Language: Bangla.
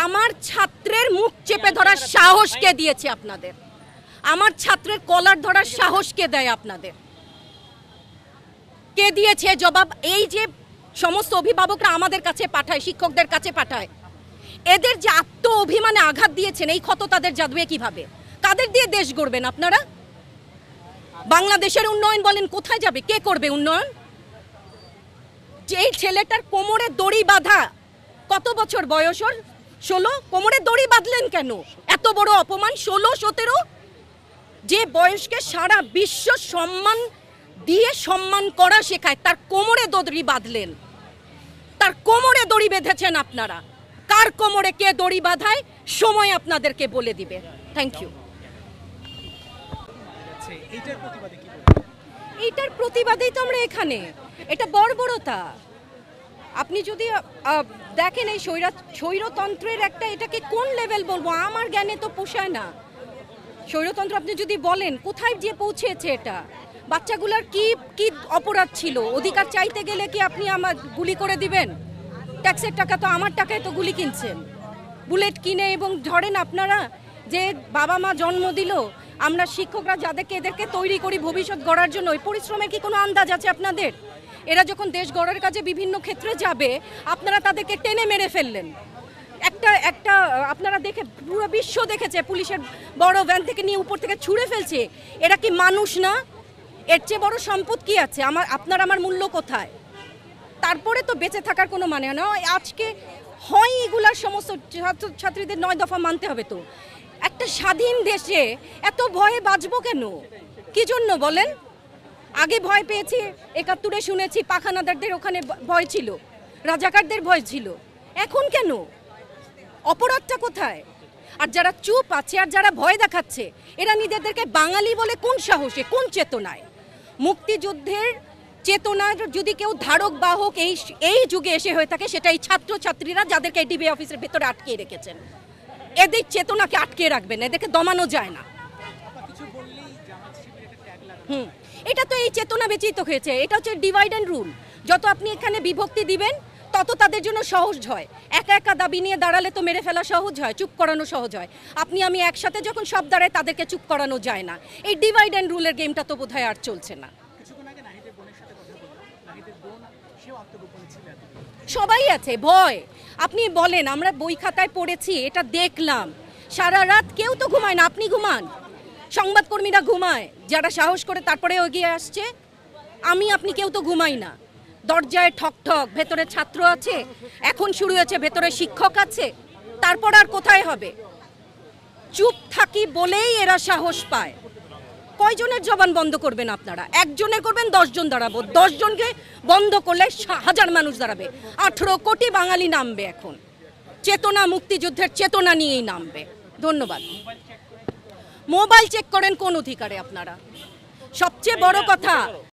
আমার ছাত্রের মুখ চেপে ধরার সাহস কে দিয়েছে আপনাদের? আমার ছাত্রের কলার ধরার সাহস কে দেয় আপনাদের? কে দিয়েছে জবাব? এই যে সমস্ত অভিভাবকরা আমাদের কাছে পাঠায়, শিক্ষকদের কাছে পাঠায়, এদের যে আত্ম অভিমানে আঘাত দিয়েছেন, এই ক্ষত তাদের যাবে কিভাবে? কাদের দিয়ে দেশ গড়বেন আপনারা? বাংলাদেশের উন্নয়ন বলেন কোথায় যাবে? কে করবে উন্নয়ন? যে এই ছেলেটার কোমরে দড়ি বাঁধা, কত বছর বয়স ওর? 16। কোমরে দড়ি বাঁধলেন কেন? এত বড় অপমান। 16-17 যে বয়সকে সারা বিশ্ব সম্মান দিয়ে সম্মান করা শেখায়, তার কোমরে দড়ি বাঁধলেন। তার কোমরে দড়ি বেঁধেছেন আপনারা। কার কোমরে কে দড়ি বাঁধায় সময় আপনাদেরকে বলে দিবে। Thank you. এইটার প্রতিবাদেই তো আমরা এখানে। এটা বর্বরতা। আপনি যদি দেখেন এই স্বৈরতন্ত্রের একটা, এটাকে কোন লেভেল বলবো, আমার জ্ঞানে তো পোষায় না। স্বৈরতন্ত্র আপনি যদি বলেন কোথায় যে পৌঁছেছে, এটা বাচ্চাগুলার কি কি অপরাধ ছিল? অধিকার চাইতে গেলে কি আপনি আমার গুলি করে দিবেন? ট্যাক্সের টাকা তো আমার টাকায় তো গুলি কিনছেন, বুলেট কিনে। এবং ধরেন আপনারা যে বাবা মা জন্ম দিল, আমরা শিক্ষকরা যাদেরকে এদেরকে তৈরি করি ভবিষ্যৎ গড়ার জন্য, ওই পরিশ্রমের কি কোনো আন্দাজ আছে আপনাদের? এরা যখন দেশ গড়ার কাজে বিভিন্ন ক্ষেত্রে যাবে, আপনারা তাদেরকে টেনে মেরে ফেললেন। একটা আপনারা দেখে, পুরো বিশ্ব দেখেছে, পুলিশের বড় ভ্যান থেকে নিয়ে উপর থেকে ছুঁড়ে ফেলছে। এরা কি মানুষ না? এর চেয়ে বড় সম্পদ কি আছে? আমার মূল্য কোথায়? তারপরে তো বেঁচে থাকার কোনো মানে না। আজকে হয় এগুলার সমস্ত ছাত্রীদের 9 দফা মানতে হবে। তো একটা স্বাধীন দেশে এত ভয়ে বাঁচবো কেন? কি জন্য বলেন? আগে ভয় পেয়েছি 71-এ, শুনেছি পাখানাদারদের ওখানে ভয় ছিল, রাজাকারদের ভয় ছিল। এখন কেন? অপরাধটা কোথায়? আর যারা চুপ আছে আর যারা ভয় দেখাচ্ছে, এরা নিজেদেরকে বাঙালি বলে কোন সাহসে, কোন চেতনায়? মুক্তিযুদ্ধের চেতনার যদি কেউ ধারক বাহক এই যুগে এসে হয়ে থাকে, সেটা এই ছাত্রছাত্রীরা, যাদেরকে ডিবি অফিসের ভেতরে আটকে রেখেছেন। এদের চেতনাকে আটকে রাখবেন, এদেরকে দমানো যায় না। এটা তো এই চেতনা বেঁচেই তো হয়েছে। এটা হচ্ছে ডিভাইড অ্যান্ড রুল। যত আপনি এখানে বিভক্তি দিবেন, তত তাদের জন্য সহজ হয়। একা একা দাবি নিয়ে দাঁড়ালে তো মেরে ফেলা সহজ হয়, চুপ করানো সহজ হয়। আমি একসাথে যখন সব দাঁড়ায়, তাদেরকে চুপ করানো যায় না। এই ডিভাইড অ্যান্ড রুলের গেমটা তো বোধহয় আর চলছে না। সবাই আছে ভয়। আপনি বলেন, আমরা বই খাতায় পড়েছি, এটা দেখলাম, সারা রাত কেউ তো ঘুমায় না। আপনি ঘুমান, সংবাদকর্মীরা ঘুমায়, যারা সাহস করে তারপরে এগিয়ে আসছে। আপনি কেউ তো ঘুমাই না। দরজায় ঠক ঠক, ভেতরে ছাত্র আছে, এখন শুরু হয়েছে, ভেতরে শিক্ষক আছে, তারপর আর কোথায় হবে? চুপ থাকি বলেই এরা সাহস পায়। কয়জনের জবান বন্ধ করবেন আপনারা? একজনের করবেন, 10 জন দাঁড়াবো। 10 জনকে বন্ধ করলে 1000 মানুষ দাঁড়াবে। 18 কোটি বাঙালি নামবে এখন। চেতনা, মুক্তিযুদ্ধের চেতনা নিয়েই নামবে। ধন্যবাদ। মোবাইল চেক করেন কোন অধিকারে আপনারা? সবচেয়ে বড় কথা,